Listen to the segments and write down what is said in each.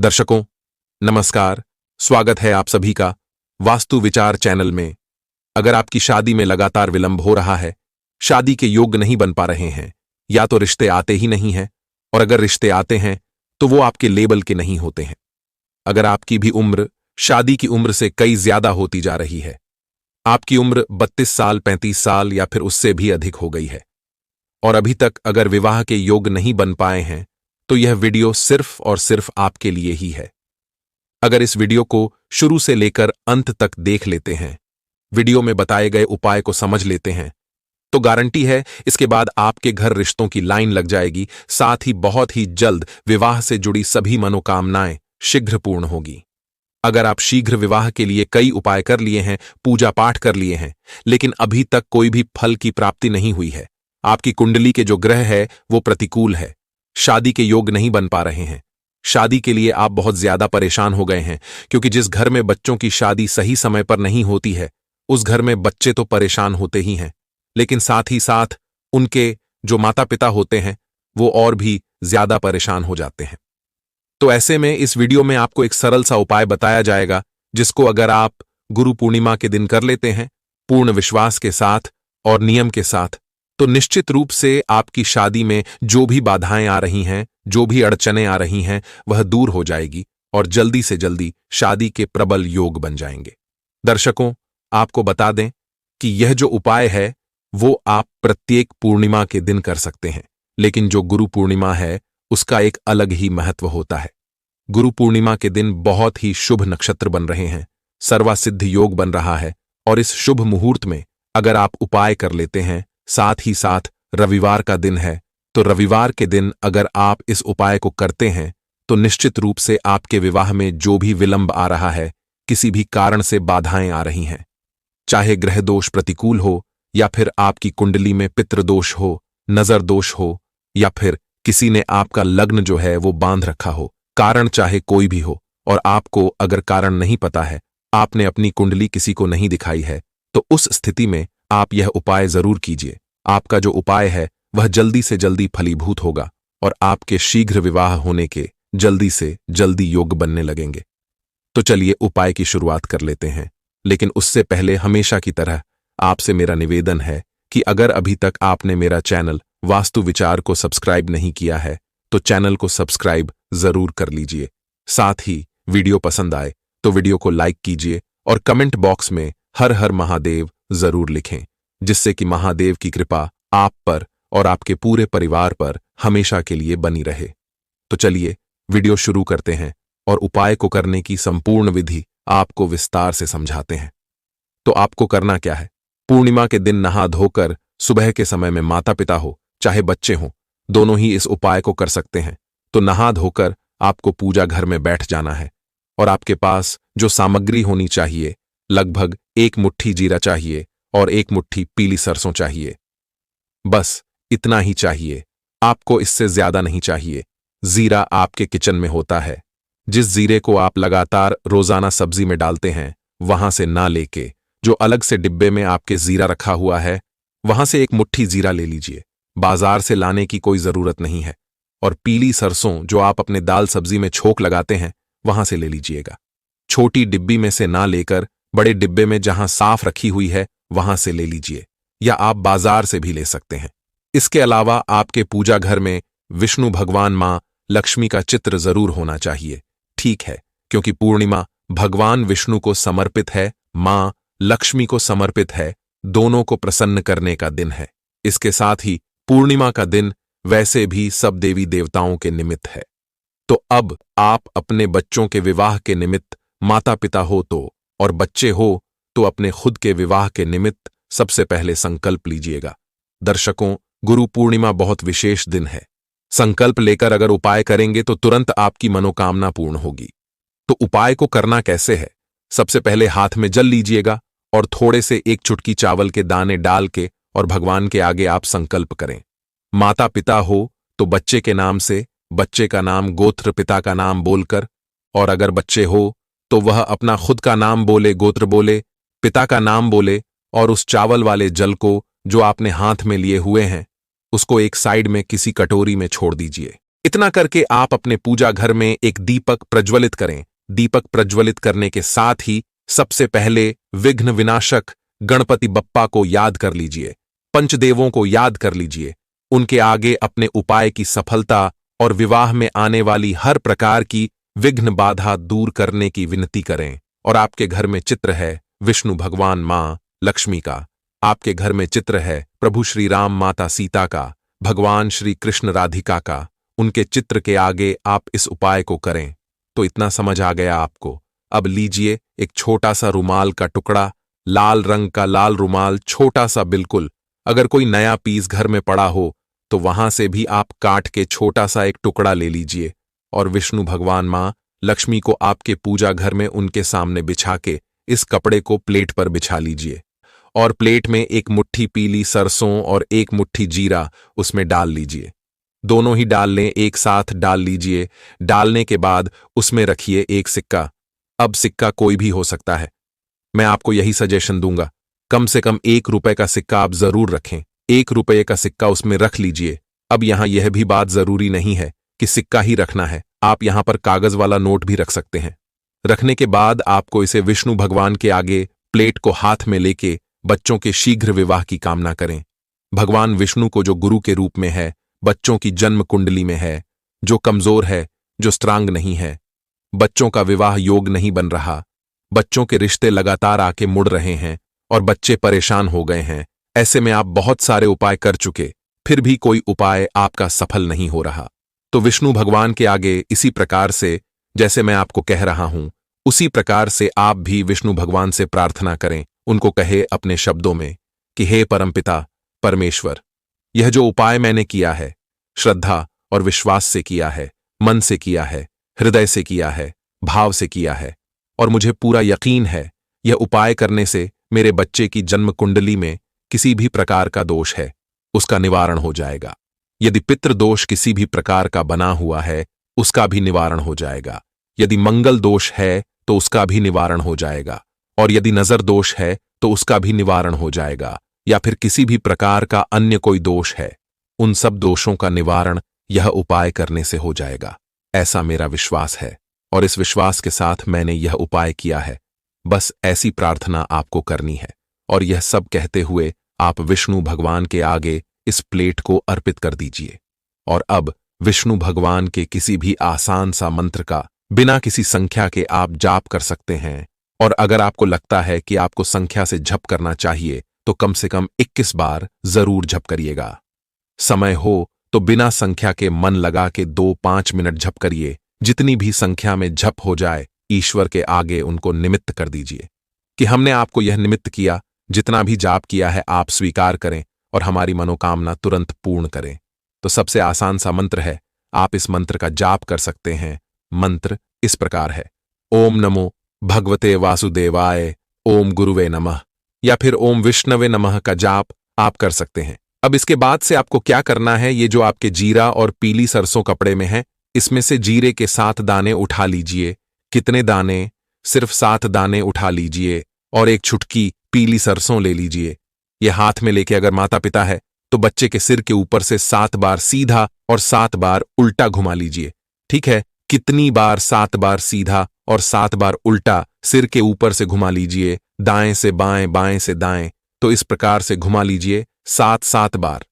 दर्शकों, नमस्कार। स्वागत है आप सभी का वास्तु विचार चैनल में। अगर आपकी शादी में लगातार विलंब हो रहा है, शादी के योग्य नहीं बन पा रहे हैं, या तो रिश्ते आते ही नहीं हैं, और अगर रिश्ते आते हैं तो वो आपके लेवल के नहीं होते हैं। अगर आपकी भी उम्र शादी की उम्र से कई ज्यादा होती जा रही है, आपकी उम्र 32 साल, 35 साल या फिर उससे भी अधिक हो गई है, और अभी तक अगर विवाह के योग्य नहीं बन पाए हैं, तो यह वीडियो सिर्फ और सिर्फ आपके लिए ही है। अगर इस वीडियो को शुरू से लेकर अंत तक देख लेते हैं, वीडियो में बताए गए उपाय को समझ लेते हैं, तो गारंटी है इसके बाद आपके घर रिश्तों की लाइन लग जाएगी। साथ ही बहुत ही जल्द विवाह से जुड़ी सभी मनोकामनाएं शीघ्र पूर्ण होगी। अगर आप शीघ्र विवाह के लिए कई उपाय कर लिए हैं, पूजा पाठ कर लिए हैं, लेकिन अभी तक कोई भी फल की प्राप्ति नहीं हुई है, आपकी कुंडली के जो ग्रह है वो प्रतिकूल है, शादी के योग नहीं बन पा रहे हैं, शादी के लिए आप बहुत ज्यादा परेशान हो गए हैं, क्योंकि जिस घर में बच्चों की शादी सही समय पर नहीं होती है, उस घर में बच्चे तो परेशान होते ही हैं, लेकिन साथ ही साथ उनके जो माता पिता होते हैं वो और भी ज्यादा परेशान हो जाते हैं। तो ऐसे में इस वीडियो में आपको एक सरल सा उपाय बताया जाएगा, जिसको अगर आप गुरु पूर्णिमा के दिन कर लेते हैं, पूर्ण विश्वास के साथ और नियम के साथ, तो निश्चित रूप से आपकी शादी में जो भी बाधाएं आ रही हैं, जो भी अड़चनें आ रही हैं, वह दूर हो जाएगी और जल्दी से जल्दी शादी के प्रबल योग बन जाएंगे। दर्शकों, आपको बता दें कि यह जो उपाय है वो आप प्रत्येक पूर्णिमा के दिन कर सकते हैं, लेकिन जो गुरु पूर्णिमा है उसका एक अलग ही महत्व होता है। गुरु पूर्णिमा के दिन बहुत ही शुभ नक्षत्र बन रहे हैं, सर्वासिद्ध योग बन रहा है, और इस शुभ मुहूर्त में अगर आप उपाय कर लेते हैं, साथ ही साथ रविवार का दिन है, तो रविवार के दिन अगर आप इस उपाय को करते हैं तो निश्चित रूप से आपके विवाह में जो भी विलंब आ रहा है, किसी भी कारण से बाधाएं आ रही हैं, चाहे ग्रह दोष प्रतिकूल हो, या फिर आपकी कुंडली में पितृदोष हो, नजर दोष हो, या फिर किसी ने आपका लग्न जो है वो बांध रखा हो, कारण चाहे कोई भी हो, और आपको अगर कारण नहीं पता है, आपने अपनी कुंडली किसी को नहीं दिखाई है, तो उस स्थिति में आप यह उपाय जरूर कीजिए। आपका जो उपाय है वह जल्दी से जल्दी फलीभूत होगा और आपके शीघ्र विवाह होने के जल्दी से जल्दी योग बनने लगेंगे। तो चलिए उपाय की शुरुआत कर लेते हैं, लेकिन उससे पहले हमेशा की तरह आपसे मेरा निवेदन है कि अगर अभी तक आपने मेरा चैनल वास्तु विचार को सब्सक्राइब नहीं किया है, तो चैनल को सब्सक्राइब जरूर कर लीजिए। साथ ही वीडियो पसंद आए तो वीडियो को लाइक कीजिए और कमेंट बॉक्स में हर हर महादेव जरूर लिखें, जिससे कि महादेव की कृपा आप पर और आपके पूरे परिवार पर हमेशा के लिए बनी रहे। तो चलिए वीडियो शुरू करते हैं और उपाय को करने की संपूर्ण विधि आपको विस्तार से समझाते हैं। तो आपको करना क्या है? पूर्णिमा के दिन नहा धोकर सुबह के समय में माता पिता हो चाहे बच्चे हों, दोनों ही इस उपाय को कर सकते हैं। तो नहा धोकर आपको पूजा घर में बैठ जाना है, और आपके पास जो सामग्री होनी चाहिए, लगभग 1 मुट्ठी जीरा चाहिए और 1 मुट्ठी पीली सरसों चाहिए। बस इतना ही चाहिए, आपको इससे ज्यादा नहीं चाहिए। जीरा आपके किचन में होता है, जिस जीरे को आप लगातार रोजाना सब्जी में डालते हैं, वहां से ना लेके जो अलग से डिब्बे में आपके जीरा रखा हुआ है, वहां से 1 मुट्ठी जीरा ले लीजिए। बाजार से लाने की कोई जरूरत नहीं है। और पीली सरसों जो आप अपने दाल सब्जी में छोंक लगाते हैं, वहां से ले लीजिएगा। छोटी डिब्बी में से ना लेकर बड़े डिब्बे में जहां साफ रखी हुई है वहां से ले लीजिए, या आप बाजार से भी ले सकते हैं। इसके अलावा आपके पूजा घर में विष्णु भगवान, मां लक्ष्मी का चित्र जरूर होना चाहिए। ठीक है, क्योंकि पूर्णिमा भगवान विष्णु को समर्पित है, मां लक्ष्मी को समर्पित है, दोनों को प्रसन्न करने का दिन है। इसके साथ ही पूर्णिमा का दिन वैसे भी सब देवी देवताओं के निमित्त है। तो अब आप अपने बच्चों के विवाह के निमित्त, माता पिता हो तो और बच्चे हो तो अपने खुद के विवाह के निमित्त सबसे पहले संकल्प लीजिएगा। दर्शकों, गुरु पूर्णिमा बहुत विशेष दिन है। संकल्प लेकर अगर उपाय करेंगे तो तुरंत आपकी मनोकामना पूर्ण होगी। तो उपाय को करना कैसे है? सबसे पहले हाथ में जल लीजिएगा और थोड़े से 1 चुटकी चावल के दाने डाल के और भगवान के आगे आप संकल्प करें। माता पिता हो तो बच्चे के नाम से, बच्चे का नाम गोत्र पिता का नाम बोलकर, और अगर बच्चे हो तो वह अपना खुद का नाम बोले, गोत्र बोले, पिता का नाम बोले, और उस चावल वाले जल को जो आपने हाथ में लिए हुए हैं उसको एक साइड में किसी कटोरी में छोड़ दीजिए। इतना करके आप अपने पूजा घर में एक दीपक प्रज्वलित करें। दीपक प्रज्वलित करने के साथ ही सबसे पहले विघ्न विनाशक गणपति बप्पा को याद कर लीजिए, पंचदेवों को याद कर लीजिए। उनके आगे अपने उपाय की सफलता और विवाह में आने वाली हर प्रकार की विघ्न बाधा दूर करने की विनती करें। और आपके घर में चित्र है विष्णु भगवान मां लक्ष्मी का, आपके घर में चित्र है प्रभु श्री राम माता सीता का, भगवान श्री कृष्ण राधिका का, उनके चित्र के आगे आप इस उपाय को करें तो इतना समझ आ गया आपको। अब लीजिए एक छोटा सा रुमाल का टुकड़ा, लाल रंग का लाल रुमाल, छोटा सा बिल्कुल। अगर कोई नया पीस घर में पड़ा हो तो वहां से भी आप काट के छोटा सा एक टुकड़ा ले लीजिए और विष्णु भगवान मां लक्ष्मी को आपके पूजा घर में उनके सामने बिछा के इस कपड़े को प्लेट पर बिछा लीजिए और प्लेट में एक मुट्ठी पीली सरसों और एक मुट्ठी जीरा उसमें डाल लीजिए। दोनों ही डाल लें, एक साथ डाल लीजिए। डालने के बाद उसमें रखिए एक सिक्का। अब सिक्का कोई भी हो सकता है, मैं आपको यही सजेशन दूंगा, कम से कम ₹1 का सिक्का आप जरूर रखें। ₹1 का सिक्का उसमें रख लीजिए। अब यहां यह भी बात जरूरी नहीं है कि सिक्का ही रखना है, आप यहां पर कागज वाला नोट भी रख सकते हैं। रखने के बाद आपको इसे विष्णु भगवान के आगे प्लेट को हाथ में लेके बच्चों के शीघ्र विवाह की कामना करें। भगवान विष्णु को जो गुरु के रूप में है, बच्चों की जन्म कुंडली में है, जो कमजोर है, जो स्ट्रांग नहीं है, बच्चों का विवाह योग नहीं बन रहा, बच्चों के रिश्ते लगातार आके मुड़ रहे हैं और बच्चे परेशान हो गए हैं, ऐसे में आप बहुत सारे उपाय कर चुके, फिर भी कोई उपाय आपका सफल नहीं हो रहा, तो विष्णु भगवान के आगे इसी प्रकार से जैसे मैं आपको कह रहा हूं उसी प्रकार से आप भी विष्णु भगवान से प्रार्थना करें। उनको कहे अपने शब्दों में कि हे परमपिता परमेश्वर, यह जो उपाय मैंने किया है श्रद्धा और विश्वास से किया है, मन से किया है, हृदय से किया है, भाव से किया है, और मुझे पूरा यकीन है यह उपाय करने से मेरे बच्चे की जन्म कुंडली में किसी भी प्रकार का दोष है उसका निवारण हो जाएगा। यदि पितृ दोष किसी भी प्रकार का बना हुआ है उसका भी निवारण हो जाएगा। यदि मंगल दोष है तो उसका भी निवारण हो जाएगा, और यदि नजर दोष है तो उसका भी निवारण हो जाएगा, या फिर किसी भी प्रकार का अन्य कोई दोष है, उन सब दोषों का निवारण यह उपाय करने से हो जाएगा, ऐसा मेरा विश्वास है। और इस विश्वास के साथ मैंने यह उपाय किया है। बस ऐसी प्रार्थना आपको करनी है, और यह सब कहते हुए आप विष्णु भगवान के आगे इस प्लेट को अर्पित कर दीजिए। और अब विष्णु भगवान के किसी भी आसान सा मंत्र का बिना किसी संख्या के आप जाप कर सकते हैं, और अगर आपको लगता है कि आपको संख्या से जप करना चाहिए तो कम से कम 21 बार जरूर जप करिएगा। समय हो तो बिना संख्या के मन लगा के 2-5 मिनट जप करिए। जितनी भी संख्या में जप हो जाए ईश्वर के आगे उनको निमित्त कर दीजिए कि हमने आपको यह निमित्त किया, जितना भी जाप किया है आप स्वीकार करें और हमारी मनोकामना तुरंत पूर्ण करें। तो सबसे आसान सा मंत्र है, आप इस मंत्र का जाप कर सकते हैं। मंत्र इस प्रकार है, ओम नमो भगवते वासुदेवाय, ओम गुरुवे नमः, या फिर ओम विष्णवे नमः का जाप आप कर सकते हैं। अब इसके बाद से आपको क्या करना है, ये जो आपके जीरा और पीली सरसों कपड़े में है, इसमें से जीरे के 7 दाने उठा लीजिए। कितने दाने? सिर्फ 7 दाने उठा लीजिए, और एक चुटकी पीली सरसों ले लीजिए। यह हाथ में लेके अगर माता पिता है तो बच्चे के सिर के ऊपर से 7 बार सीधा और 7 बार उल्टा घुमा लीजिए। ठीक है, कितनी बार? 7 बार सीधा और 7 बार उल्टा सिर के ऊपर से घुमा लीजिए, दाएं से बाएं, बाएं से दाएं। तो इस प्रकार से घुमा लीजिए 7-7 बार,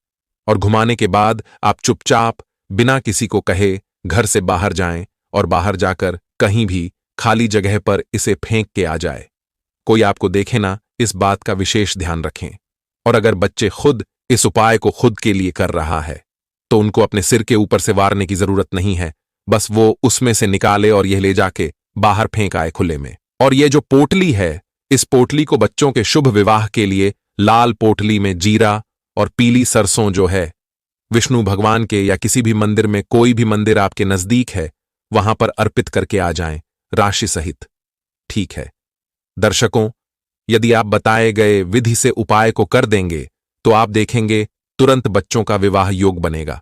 और घुमाने के बाद आप चुपचाप बिना किसी को कहे घर से बाहर जाएं और बाहर जाकर कहीं भी खाली जगह पर इसे फेंक के आ जाए। कोई आपको देखे ना, इस बात का विशेष ध्यान रखें। और अगर बच्चे खुद इस उपाय को खुद के लिए कर रहा है तो उनको अपने सिर के ऊपर से वारने की जरूरत नहीं है, बस वो उसमें से निकाले और यह ले जाके बाहर फेंक आए खुले में। और ये जो पोटली है, इस पोटली को बच्चों के शुभ विवाह के लिए लाल पोटली में जीरा और पीली सरसों जो है विष्णु भगवान के या किसी भी मंदिर में, कोई भी मंदिर आपके नजदीक है, वहां पर अर्पित करके आ जाएं राशि सहित। ठीक है दर्शकों, यदि आप बताए गए विधि से उपाय को कर देंगे तो आप देखेंगे तुरंत बच्चों का विवाह योग बनेगा।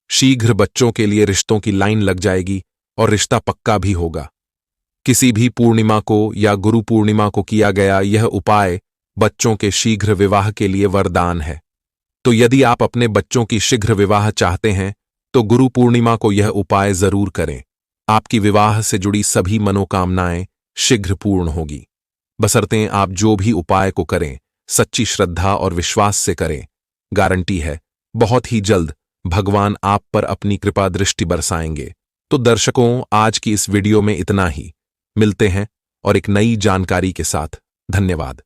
शीघ्र बच्चों के लिए रिश्तों की लाइन लग जाएगी और रिश्ता पक्का भी होगा। किसी भी पूर्णिमा को या गुरु पूर्णिमा को किया गया यह उपाय बच्चों के शीघ्र विवाह के लिए वरदान है। तो यदि आप अपने बच्चों की शीघ्र विवाह चाहते हैं तो गुरु पूर्णिमा को यह उपाय जरूर करें। आपकी विवाह से जुड़ी सभी मनोकामनाएं शीघ्र पूर्ण होगी। बशर्ते आप जो भी उपाय को करें सच्ची श्रद्धा और विश्वास से करें। गारंटी है बहुत ही जल्द भगवान आप पर अपनी कृपा दृष्टि बरसाएंगे। तो दर्शकों, आज की इस वीडियो में इतना ही। मिलते हैं और एक नई जानकारी के साथ। धन्यवाद।